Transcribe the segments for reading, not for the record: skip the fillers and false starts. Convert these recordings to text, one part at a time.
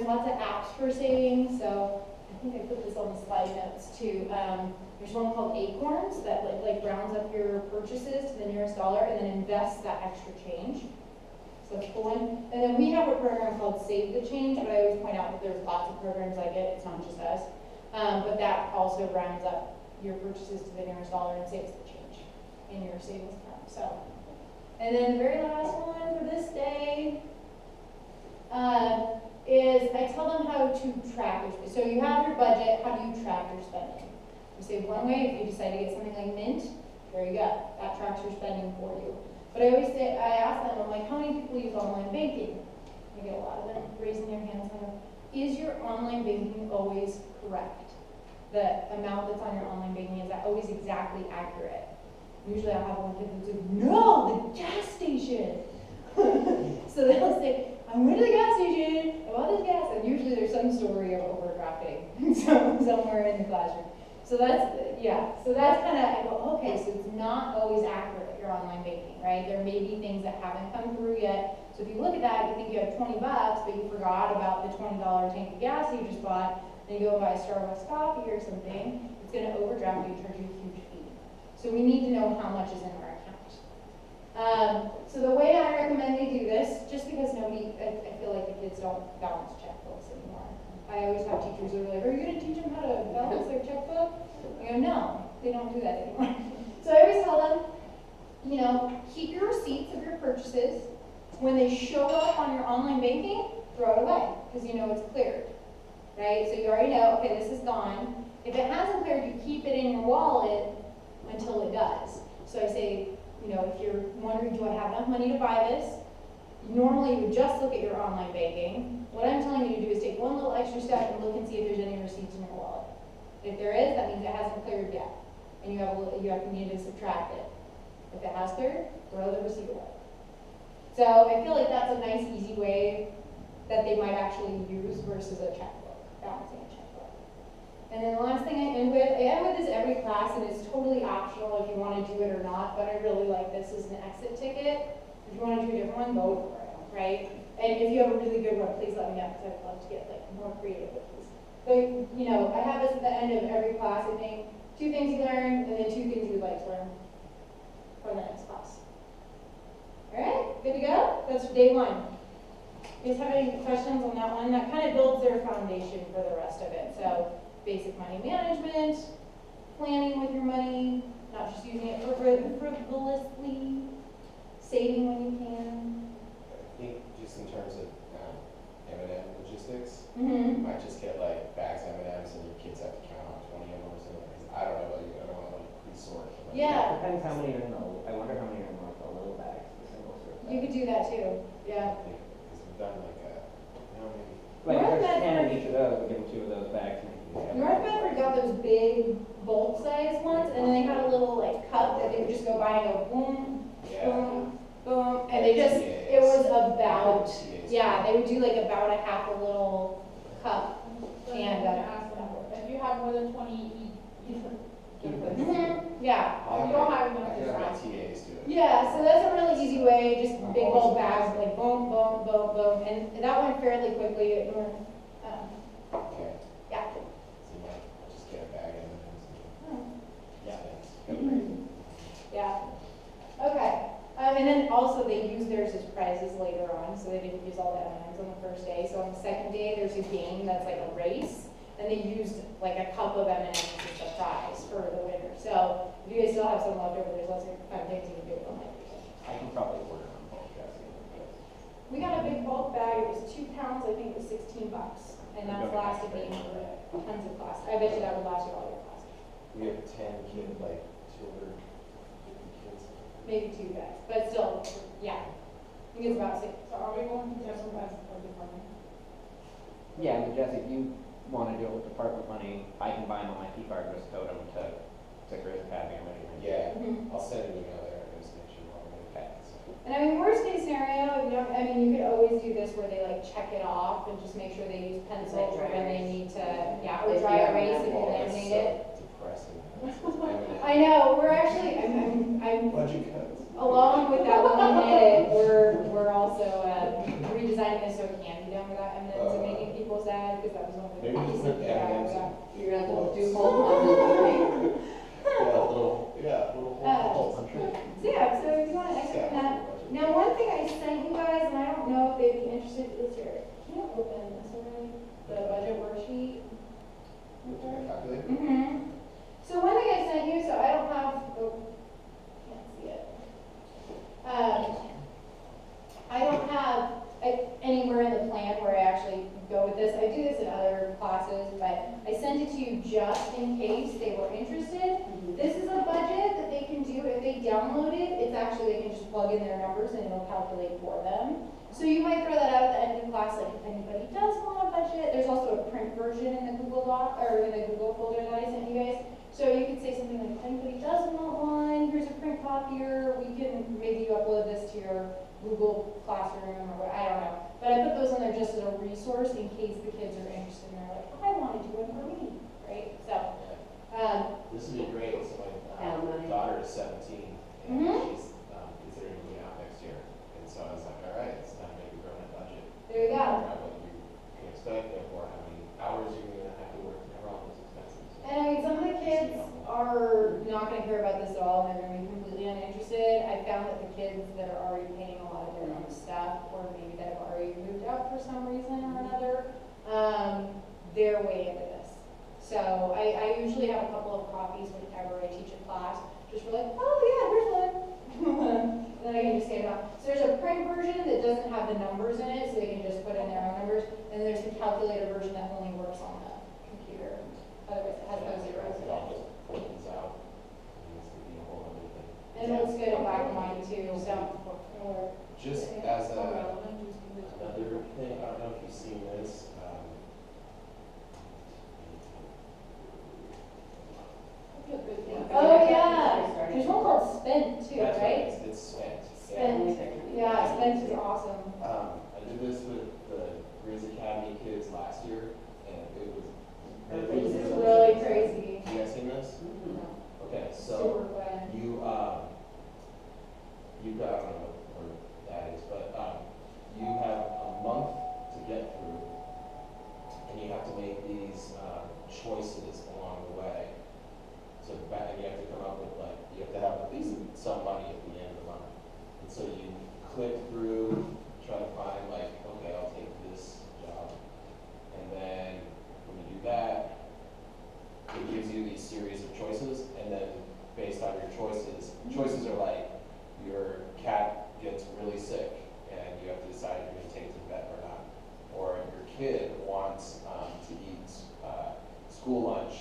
there's lots of apps for saving. So I think I put this on the slide notes too. There's one called Acorns that like rounds up your purchases to the nearest dollar and then invests that extra change. So that's a cool one. And then we have a program called Save the Change, but I always point out that there's lots of programs like it. It's not just us. But that also rounds up your purchases to the nearest dollar and saves the change in your savings account. So, and then the very last one for this day is I tell them how to track your spending. So you have your budget. How do you track your spending? You say one way, if you decide to get something like Mint, there you go. That tracks your spending for you. But I always say, I ask them, I'm like, how many people use online banking? I get a lot of them raising their hands. I go, is your online banking always correct? The amount that's on your online banking, is that always exactly accurate? Usually I'll have one kid that's like, no, the gas station. So they'll say, I went to the gas station, I bought this gas, and usually there's some story of overdrafting somewhere in the classroom. So that's, yeah, so that's kind of, I go, okay, so it's not always accurate, your online banking, right? There may be things that haven't come through yet. So if you look at that, you think you have 20 bucks, but you forgot about the $20 tank of gas you just bought, and you go and buy a Starbucks coffee or something, it's going to overdraft you, charge you a huge fee. So we need to know how much is in our account. So the way I recommend they do this, just because nobody, I feel like the kids don't balance checkbooks anymore. I always have teachers who are like, are you going to teach them how to balance their checkbook? I go, no, they don't do that anymore. So I always tell them, you know, keep your receipts of your purchases. When they show up on your online banking, throw it away, because you know it's cleared, right? So you already know, okay, this is gone. If it hasn't cleared, you keep it in your wallet until it does. So I say, you know, if you're wondering, do I have enough money to buy this? Normally, you would just look at your online banking. What I'm telling you to do is take one little extra step and look and see if there's any receipts in your wallet. If there is, that means it hasn't cleared yet, and you need to subtract it. If it has cleared, throw the receipt away. So I feel like that's a nice, easy way that they might actually use versus a checkbook, balancing a checkbook. And then the last thing I end with this every class, and it's totally optional if you want to do it or not, but I really like this as an exit ticket. If you want to do a different one, go for it, right? And if you have a really good one, please let me know, because I'd love to get like more creative with these. But, you know, I have this at the end of every class, I think. 2 things you learned, and then 2 things you'd like to learn for the next class. All right, good to go? That's day 1. You guys have any questions on that one? That kind of builds their foundation for the rest of it. So, basic money management, planning with your money, not just using it frivolously, saving when you can. I think just in terms of M&M logistics, Mm-hmm. you might just get like bags of M&Ms and your kids have to count on 20 of them or something. I don't know, like, I don't want to like pre-sort. Yeah. Depends how many are in the, I wonder how many are in like the little bags, the single serve bags. You could do that too, yeah. Because we've done like maybe. Like North if there's 10 in Medford- each of those, we give them 2 of those bags. And they can North Medford got those big bulk size ones, and then they had a little like cup that they would just go by and go boom, Yeah. boom, boom, and they just, it was about, yeah, they would do like about a half a little cup, and if you have more than 20, yeah. I'll You don't have I enough can to have my try. TAs do it. Yeah, so that's a really easy way, just big bulk bags, like boom, boom, boom, boom, and that went fairly quickly at North. Okay. Yeah. So you might just get a bag of M&Ms. Hmm. Yeah. Okay. And then also they use theirs as prizes later on, so they didn't use all the M&Ms on the first day. So on the second day, there's a game that's like a race, and they used like a cup of M&Ms as a prize for the winner. So if you guys still have some left over, there's lots of fun things you can do with them. I can probably order on bulk, Jesse. We got a big bulk bag. It was 2 pounds. I think it was $16, and that's lasted me for tons of class. I bet you that would last you all your classes. We have 10 kids, like 250 kids. Maybe 2 bags, but still, yeah. I think it's about 6. So are we going to get some as a department? Yeah, but Jesse, if you want to do it with department money, I can buy them on my P-card, just code them to Chris Academy or anything. Yeah, Mhm. I'll send an email there and just make sure we're all going to pass. And I mean, worst case scenario, you know, I mean, you could always do this where they like check it off and just make sure they use pencils Like dry when they erase. need to, yeah, or If dry you have erase an if you apple, It's laminate it. so depressing. M&M. I know, we're actually, I'm Budget cuts. along with that one minute, we're also redesigning is so it can be done without M&Ms and making people sad, because that was one of the Maybe just pieces put that I M&Ms got. You're gonna have to do whole month. little So yeah, so if you want to extra that. Now, one thing I sent you guys, and I don't know if they'd be interested, is here, can you open this already? The budget worksheet? Calculate? Mm-hmm. So one thing I sent you, so I don't have, can't see it. I don't have anywhere in the plan where I actually go with this. I do this in other classes, but I sent it to you just in case they were interested. This is a budget that they can do. If they download it, it's actually, they can just plug in their numbers and it'll calculate for them. So you might throw that out at the end of class, like if anybody does want a budget. There's also a print version in the Google Doc, or in the Google folder that I sent you guys. So you could say something like, if anybody does want one, here's a print copier. We can, maybe you upload this to your Google Classroom or what, I don't know. But I put those in there just as a resource in case the kids are interested and they're like, I want to do one for me, right? So, This would be great, so my daughter is 17, and Mhm. she's considering moving out next year. And so I was like, all right, it's time to make a grown-up budget. there you go. Figure out what you can expect, therefore how many hours you're gonna have to work to cover all those expenses. And I mean, some of the kids are not gonna care about this at all, and they're gonna be completely uninterested. I found that the kids that are already paying a lot of their own stuff, or maybe that have already moved out for some reason or another, they're way into this. So I usually have a couple of copies whenever I teach a class, just for like, oh yeah, here's one. And then I can just get it out. So there's a print version that doesn't have the numbers in it, so they can just put in their own numbers. And then there's the calculator version that only works on the computer. Otherwise, it has no zeros in It all it. just points out. And this would be a whole other thing. And it looks good in black and white too, so. Just as another thing, I don't know if you've seen this. Oh, yeah. There's one called Spent too, That's right? It's spent. Spent. Yeah, Spent is awesome. I did this with the Grizz Academy kids last year, and it was. This is really crazy. You guys seen this? Okay, so Super fun. you got, I don't know where that is, but you have a month to get through, and you have to make these choices along the way. So and you have to come up with you have to have at least some money at the end of the month. And so you click through, try to find okay, I'll take this job. And then when you do that, it gives you these series of choices, and then based on your choices are like your cat gets really sick and you have to decide if you're going to take it to the vet or not. Or your kid wants to eat school lunch.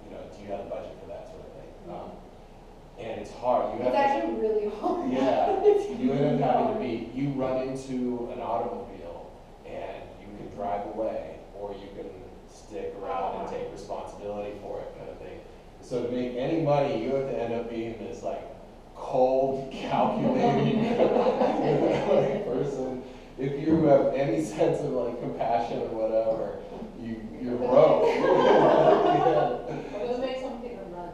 Do you have a budget for that sort of thing? And it's hard. It's actually really hard. Yeah, you end up having to you run into an automobile and you can drive away, or you can stick around and take responsibility for it, kind of thing. So to make any money, you have to end up being this cold, calculating person. If you have any sense of compassion or whatever, you're broke. Let's make something run.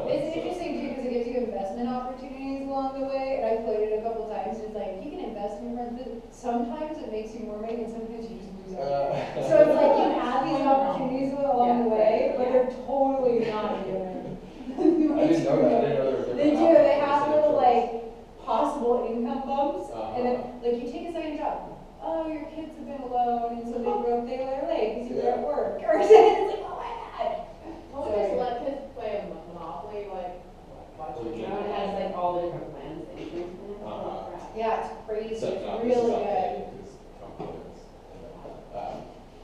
It's interesting too, because it gives you investment opportunities along the way, and I've played it a couple times. It's like, you can invest in your friends, but sometimes it makes you more money, and sometimes you just lose everything. So it's like you have these opportunities along the way, but they're totally not even. I didn't know that. I didn't know there were different They do, they have options. little possible income bumps, and then Uh-huh. you take a second job. Oh, your kids have been alone, and so they broke their leg because you were at work. Or it's like, oh my god. Don't just let kids play a Monopoly, You know, it has all the different plans, the insurance plans. Uh-huh. Yeah, it's crazy, it's Except now this really is good. updated, 'cause computers.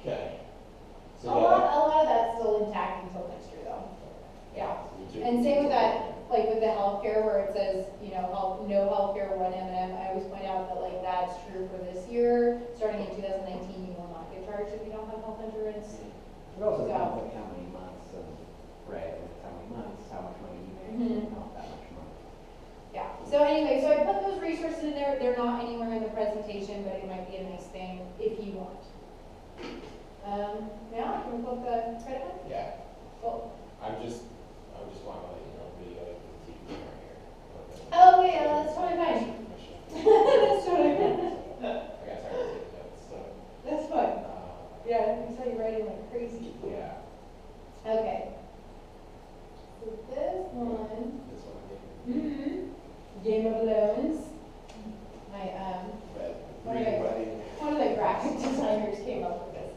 Okay. So A lot of that's still intact until next year though. Yeah. And same with that, with the healthcare where it says, no healthcare, one M&M. I always point out that that's true for this year. Starting in 2019, you will not get charged if you don't have health insurance. It also depends like how many months and, right, and how many months, how much money you make, not that much money. Yeah. So anyway, so I put those resources in there. They're not anywhere in the presentation, but it might be a nice thing if you want. Yeah, can we flip the credit card? Yeah. Cool. I just want to let you know the teachers are here. Oh yeah, that's totally fine. That's totally fine. I got tired of taking notes. graphic designers came up with this.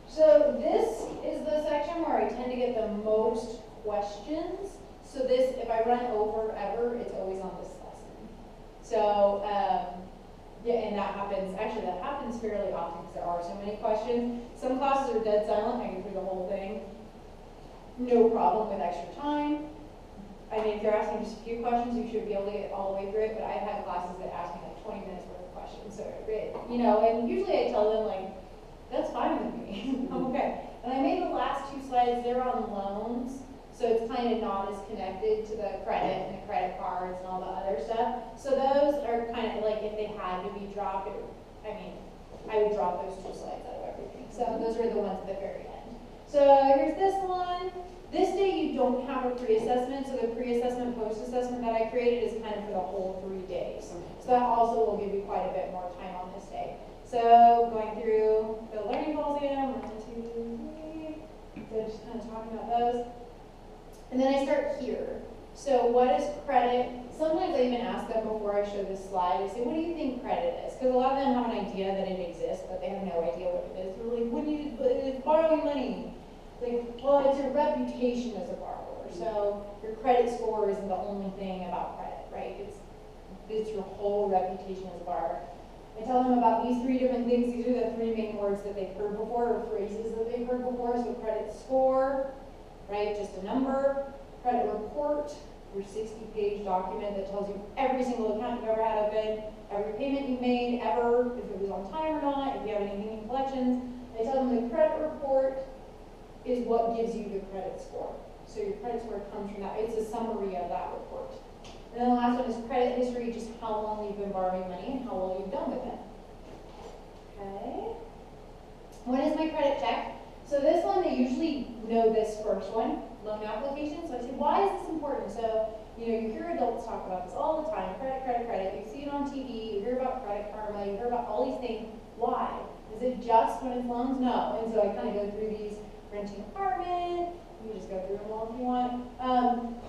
So this is the section where I tend to get the most questions. So this, if I run over ever, it's always on this lesson. So, yeah, and that happens fairly often because there are so many questions. Some classes are dead silent, I can do the whole thing. No problem with extra time. I mean, if you're asking just a few questions, you should be able to get all the way through it, but I've had classes that ask me like 20 minutes worth of questions. So, you know, and usually I tell them like, that's fine with me, I'm okay. And I made the last two slides, they're on loans. So it's kind of not as connected to the credit and the credit cards and all the other stuff. So those are kind of like if they had to be dropped, I would drop those two slides out of everything. So those are the ones at the very end. So here's this one. This day you don't have a pre-assessment, so the pre-assessment, post-assessment that I created is kind of for the whole 3 days. So that also will give you quite a bit more time on this day. So going through the learning goals again, 1, 2, 3, so just kind of talking about those. And then I start here. So what is credit? Sometimes I even ask them before I show this slide, I say, what do you think credit is? Because a lot of them have an idea that it exists, but they have no idea what it is. They're like, what do you, it's borrowing money. Like, well, it's your reputation as a borrower. So your credit score isn't the only thing about credit, right? It's your whole reputation as a borrower. I tell them about these 3 different things. These are the 3 main words that they've heard before, or phrases that they've heard before. So credit score, right, just a number. Credit report, your 60-page document that tells you every single account you've ever had open, every payment you made ever, if it was on time or not, if you have anything in collections. I tell them the credit report is what gives you the credit score. So your credit score comes from that. It's a summary of that report. And then the last one is credit history, just how long you've been borrowing money and how well you've done with it. Okay. What is my credit check? So this one, they usually know this first one, loan application. So I say, why is this important? So, you know, you hear adults talk about this all the time, credit, credit, credit. You see it on TV, you hear about Credit Karma, you hear about all these things. Why? Is it just when it's loans? No. And so I kind of go through these, renting an apartment, you can just go through them all if you want.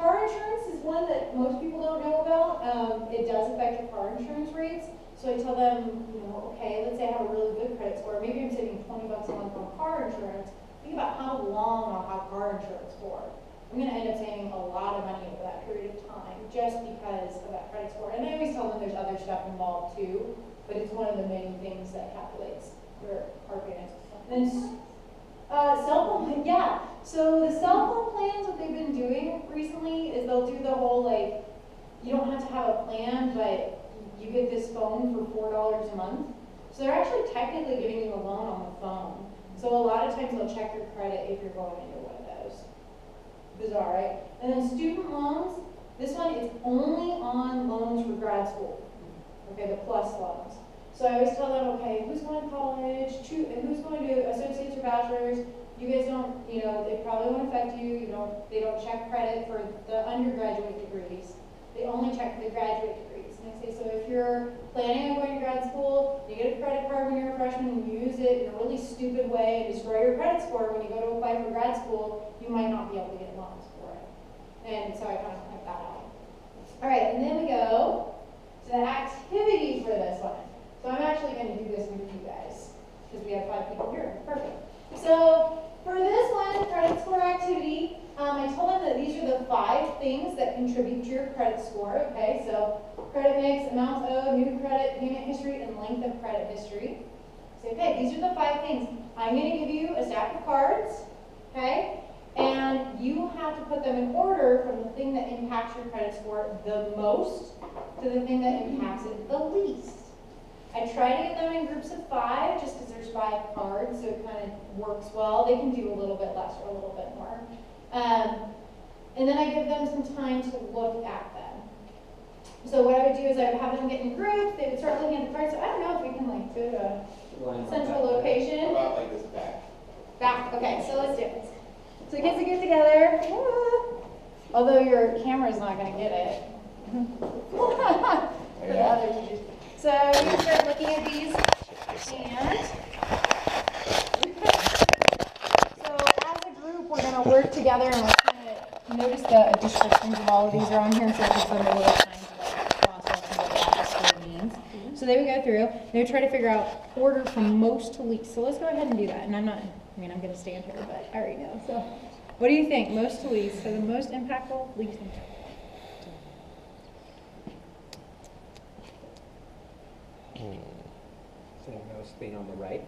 Car insurance is one that most people don't know about. It does affect your car insurance rates. So I tell them, you know, okay, let's say I have a really good credit score. Maybe I'm saving $20 a month on car insurance. Think about how long I'll have car insurance for. I'm going to end up saving a lot of money over that period of time just because of that credit score. And I always tell them there's other stuff involved too, but it's one of the main things that calculates your car payments. And then cell phone, yeah. So the cell phone plans, what they've been doing recently is they'll do the whole like, you don't have to have a plan, but you get this phone for $4 a month. So they're actually technically giving you a loan on the phone. So a lot of times they'll check your credit if you're going into one of those. Bizarre, right? And then student loans, this one is only on loans for grad school. Okay, the plus loans. So I always tell them, okay, who's going to college, who's going to associates or bachelors, you guys don't, you know, they probably won't affect you, you know, they don't check credit for the undergraduate degrees. They only check the graduate degrees. And I say, so if you're planning on going to grad school, you get a credit card when you're a freshman, you use it in a really stupid way and destroy your credit score when you go to apply for grad school, you might not be able to get loans for it. And so I kind of point that out. All right, and then we go to the activity for this one. So I'm actually going to do this with you guys because we have 5 people here. Perfect. So for this one, credit score activity, I told them that these are the 5 things that contribute to your credit score. Okay, so credit mix, amounts owed, new credit, payment history, and length of credit history. So okay, these are the 5 things. I'm going to give you a stack of cards. Okay, and you have to put them in order from the thing that impacts your credit score the most to the thing that impacts it the least. I try to get them in groups of 5 just because there's 5 cards, so it kind of works well. They can do a little bit less or a little bit more. And then I give them some time to look at them. So what I would do is I would have them get in groups, they would start looking at the cards. So I don't know if we can like do a central location. How about like this back? Back, okay, so let's do it. So kids will get together. Although your camera's not going to get it. For the other teachers. So you can start looking at these, and so as a group, we're going to work together and we're Notice the descriptions of all of these are on here, so it gives them a little time to like process and what that actually means. So they would go through, they would try to figure out order from most to least. So let's go ahead and do that. And I'm gonna stand here, but I already know. So what do you think, most to least? So the most impactful, least impactful. So most being on the right.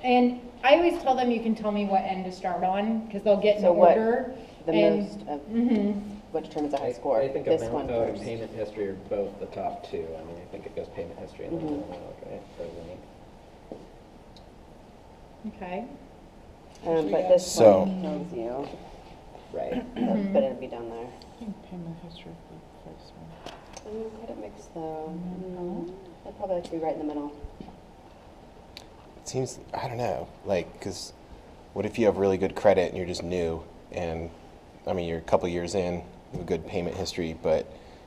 And I always tell them you can tell me what end to start on, because they'll get in So what- order. The And- most of, Mhm. what determines a high score? I think This amount one owed and first. payment history are both the top two. I mean, I think it goes payment history and then Mhm. amount owed, right? For the Okay. But this So- one tells you, right. Mhm. but it'd be down there. Payment history for the first one. Credit mix though, that'd probably have to be right in the middle. It seems, I don't know, like, because what if you have really good credit and you're just new and, I mean, you're a couple years in, with good payment history, but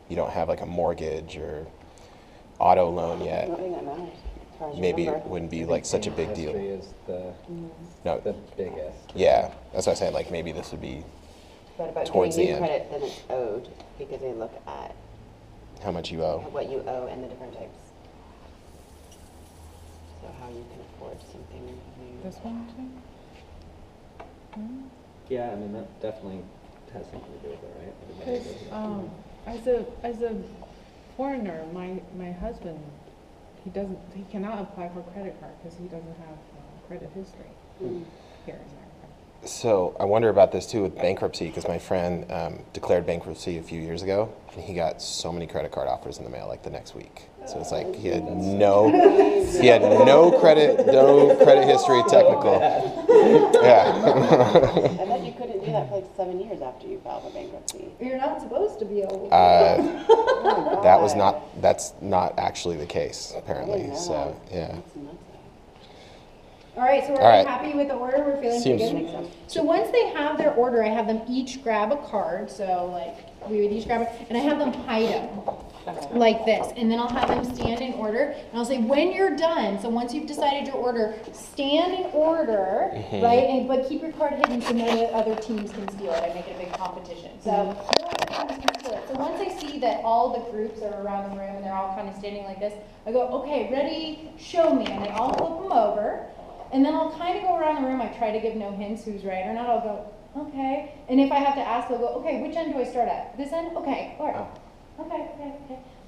you don't have like a mortgage or auto loan I yet. don't think that matters, as far as you Maybe it remember. wouldn't be I think like such a payment big history deal. is the No, biggest. yeah, that's what I'm saying, like maybe this would be But about towards giving the you end. credit, then it's owed, because they look at how much you owe. what you owe and the different types. So how you can afford something new. This one too? Yeah, I mean, that definitely has something to do with it, right? Everybody Because, goes with as a foreigner, my husband, he cannot apply for a credit card because he doesn't have credit history Mm. here in America. So I wonder about this too with bankruptcy, because my friend declared bankruptcy a few years ago, and he got so many credit card offers in the mail like the next week. So it's like he had no credit history technical. Yeah. I bet you couldn't do that for like 7 years after you filed for bankruptcy. You're not supposed to be able to. That's not actually the case apparently. Yeah. So yeah. That's nuts. All right, so we're All right. happy with the order, we're feeling Seems- pretty good. So once they have their order, I have them each grab a card, so like, we would each grab it, and I have them hide them, like this, and then I'll have them stand in order, and I'll say, when you're done, so once you've decided your order, stand in order, right, but keep your card hidden so none of the other teams can steal it, I make it a big competition, so no other teams can steal it. So once I see that all the groups are around the room and they're all kind of standing like this, I go, okay, ready, show me, and they all flip them over. And then I'll kind of go around the room. I try to give no hints who's right or not. I'll go, okay. And if I have to ask, I'll go, okay, which end do I start at? This end? Okay, all right. Okay.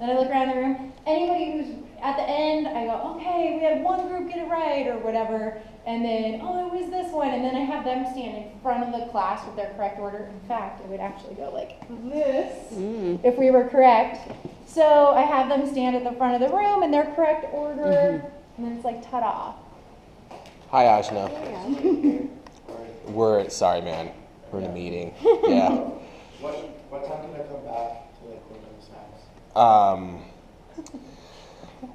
Then I look around the room. Anybody who's at the end, I go, okay, we had one group get it right or whatever. And then, oh, it was this one. And then I have them stand in front of the class with their correct order. In fact, it would actually go like this if we were correct. So I have them stand at the front of the room in their correct order. And then it's like, ta-da. Hi Ajna. Sorry man. We're in a meeting. Yeah. What time can I come back to like work on the snacks?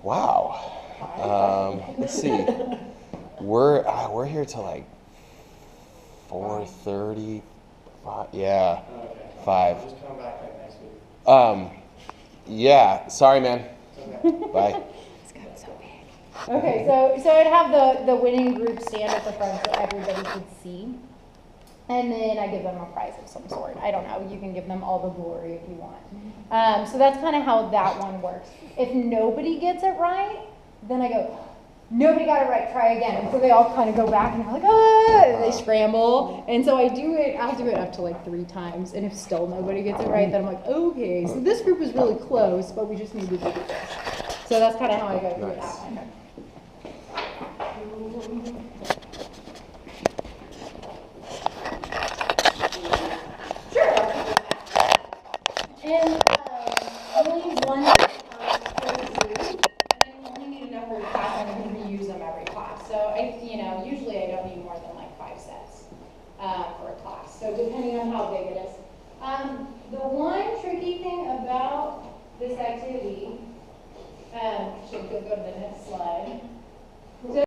Wow. Let's see. We're here till like 4:30. Yeah. Okay. 5. I'll just come back like next week. Yeah. Sorry, man. Bye. Okay, so I'd have the winning group stand at the front so everybody could see. And then I give them a prize of some sort. I don't know, you can give them all the glory if you want. So that's kind of how that one works. If nobody gets it right, then I go, nobody got it right, try again. And so they all kind of go back and they're like, ah, and they scramble. And so I'll do it up to like 3 times. And if still nobody gets it right, then I'm like, okay, so this group was really close, but we just needed to do this. So that's kind of how I go through that one. And only one per group, and I only need enough for a class, and I can reuse them every class. So usually I don't need more than like 5 sets for a class. So depending on how big it is. The one tricky thing about this activity, should go to the next slide.